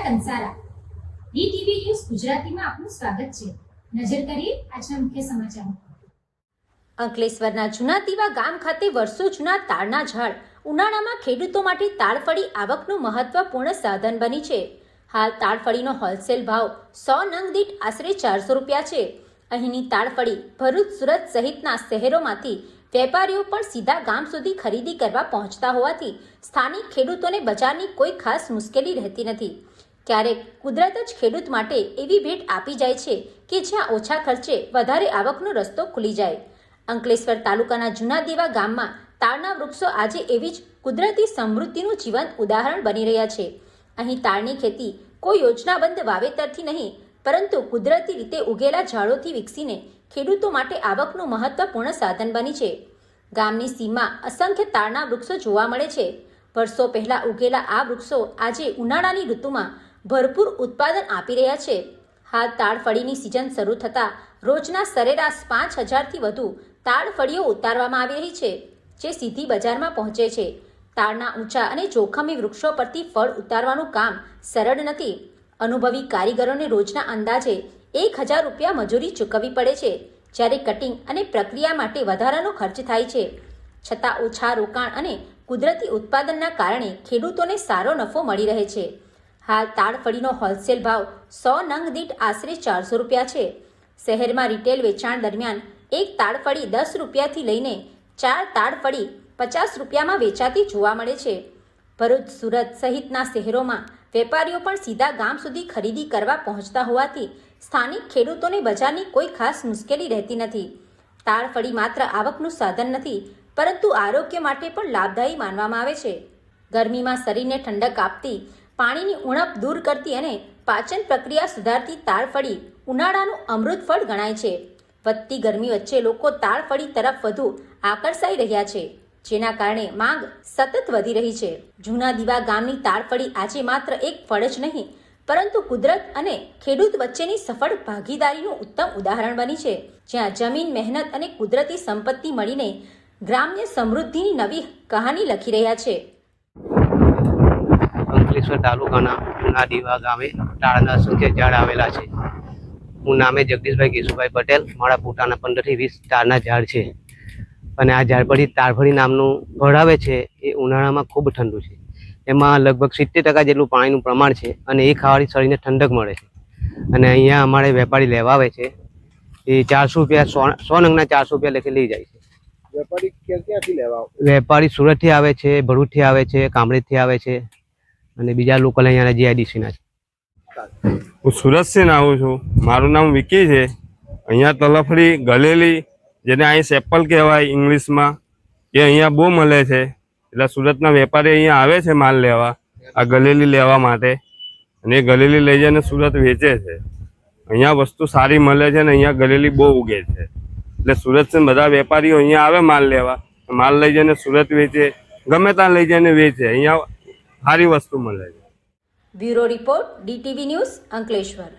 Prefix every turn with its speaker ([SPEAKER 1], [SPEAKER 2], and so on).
[SPEAKER 1] Kansara DTV news ગુજરાતીમાં આપનું સ્વાગત છે। નજર કરીએ આજના મુખ્ય સમાચારો।
[SPEAKER 2] અંકલેશ્વરના જૂના દીવા ગામ ખાતે વર્ષો જૂના તાળના ઝાડ ઉનાળામાં ખેડૂતો માટે તાળફળી આવકનું મહત્વપૂર્ણ સાધન બની છે। હાલ તાળફળીનો હોલસેલ ભાવ 100 નંગ દીઠ આશરે 400 રૂપિયા છે। અહીંની તાળફળી ભરૂચ, સુરત સહિતના શહેરોમાંથી વેપારીઓ પણ સીધા ગામ સુધી ખરીદી કરવા પહોંચતા હોવાથી સ્થાનિક ખેડૂતોને બજારની કોઈ ખાસ મુશ્કેલી રહેતી નથી। ક્યારેક કુદરત જ ખેડૂત માટે એવી ભેટ આપી જાય છે કે જ્યાં ઓછા ખર્ચે વધારે આવકનો રસ્તો ખુલી જાય। અંકલેશ્વર તાલુકાના જૂના દીવા ગામમાં તાળના વૃક્ષો આજે એવી જ કુદરતી સમૃદ્ધિનું જીવંત ઉદાહરણ બની રહ્યા છે। અહીં તાળની ખેતી કોઈ યોજનાબદ્ધ વાવેતરથી નહીં, પરંતુ કુદરતી રીતે ઉગેલા ઝાડોથી વિકસીને ખેડૂતો માટે આવકનું મહત્વપૂર્ણ સાધન બની છે। ગામની સીમમાં અસંખ્ય તાળના વૃક્ષો જોવા મળે છે। વર્ષો પહેલા ઉગેલા આ વૃક્ષો આજે ઉનાળાની ઋતુમાં ભરપૂર ઉત્પાદન આપી રહ્યા છે। હાલ તાળફળીની સિઝન શરૂ થતાં રોજના સરેરાશ 5000થી વધુ તાળફળીઓ ઉતારવામાં આવી રહી છે, જે સીધી બજારમાં પહોંચે છે। તાળના ઊંચા અને જોખમી વૃક્ષો પરથી ફળ ઉતારવાનું કામ સરળ નથી। અનુભવી કારીગરોને રોજના અંદાજે 1000 રૂપિયા મજૂરી ચૂકવવી પડે છે, જ્યારે કટિંગ અને પ્રક્રિયા માટે વધારાનો ખર્ચ થાય છે। છતાં ઓછા રોકાણ અને કુદરતી ઉત્પાદનના કારણે ખેડૂતોને સારો નફો મળી રહે છે। હાલ તાળફળીનો હોલસેલ ભાવ 100 નંગ દીઠ આશરે 400 રૂપિયા છે। શહેરમાં રિટેલ વેચાણ દરમિયાન એક તાળફળી 10 રૂપિયાથી લઈને 4 તાળફળી 50 રૂપિયામાં વેચાતી જોવા મળે છે। ભરૂચ, સુરત સહિતના શહેરોમાં વેપારીઓ પણ સીધા ગામ સુધી ખરીદી કરવા પહોંચતા હોવાથી સ્થાનિક ખેડૂતોને બજારની કોઈ ખાસ મુશ્કેલી રહેતી નથી। તાળફળી માત્ર આવકનું સાધન નથી, પરંતુ આરોગ્ય માટે પણ લાભદાયી માનવામાં આવે છે। ગરમીમાં શરીરને ઠંડક આપતી, પાણીની ઉણપ દૂર કરતી અને પાચન પ્રક્રિયા સુધારતી તાળફળી ઉનાળાનું અમૃત ફળ ગણાય છે। વધતી ગરમી વચ્ચે લોકો તાળફળી તરફ વધુ આકર્ષાઈ રહ્યા છે, જેના કારણે માંગ સતત વધી રહી છે। જૂના દીવા ગામની તાળફળી આજે માત્ર એક ફળ જ નહીં, પરંતુ કુદરત અને ખેડૂત વચ્ચેની સફળ ભાગીદારીનું ઉત્તમ ઉદાહરણ બની છે, જ્યાં જમીન, મહેનત અને કુદરતી સંપત્તિ મળીને ગ્રામ્ય સમૃદ્ધિની નવી કહાની લખી રહ્યા છે।
[SPEAKER 3] અંકલેશ્વર તાલુકાના જૂના દીવા ગામે તાળના અસંખ્ય ઝાડ આવેલા છે। હું નામે જગદીશભાઈ કેશુભાઈ પટેલ, મારા પોતાના 15 થી 20 તાળના ઝાડ છે અને આ ઝાડ પરથી તાળફળી નામનું ફળ આવે છે। એ ઉનાળામાં ખૂબ ઠંડુ છે। એમાં લગભગ 70% જેટલું પાણીનું પ્રમાણ છે અને એ ખાવાથી શરીરને ઠંડક મળે છે। અને અહીંયા અમારે વેપારી લેવા આવે છે, એ 400 રૂપિયા 100 નંગના 400 રૂપિયા લેખે લઈ જાય છે।
[SPEAKER 4] વેપારી ક્યાંથી લેવા?
[SPEAKER 3] વેપારી સુરતથી આવે છે, ભરૂચથી આવે છે, કામરેજથી આવે છે અને બીજા લોકલ અહીંયાના જીઆઈડીસીના છે।
[SPEAKER 5] હું સુરતથી આવું છું, મારું નામ વિકી છે। અહીંયા તલફડી ગલેલી, જેને અહીં સેપલ કહેવાય ઇંગ્લિશમાં, એ અહીંયા બહુ મળે છે। એટલે સુરતના વેપારી અહીંયા આવે છે માલ લેવા, આ ગલેલી લેવા માટે, અને એ ગલેલી લઈ જઈને સુરત વેચે છે। અહીંયા વસ્તુ સારી મળે છે અને અહીંયા ગલેલી બહુ ઉગે છે, એટલે સુરતથી બધા વેપારીઓ અહીંયા આવે માલ લેવા, માલ લઈ જઈને સુરત વેચે, ગમે ત્યાં લઈ જઈને વેચે। અહીંયા સારી વસ્તુ મળે છે।
[SPEAKER 2] Bureau report, DTV news, Ankleshwar.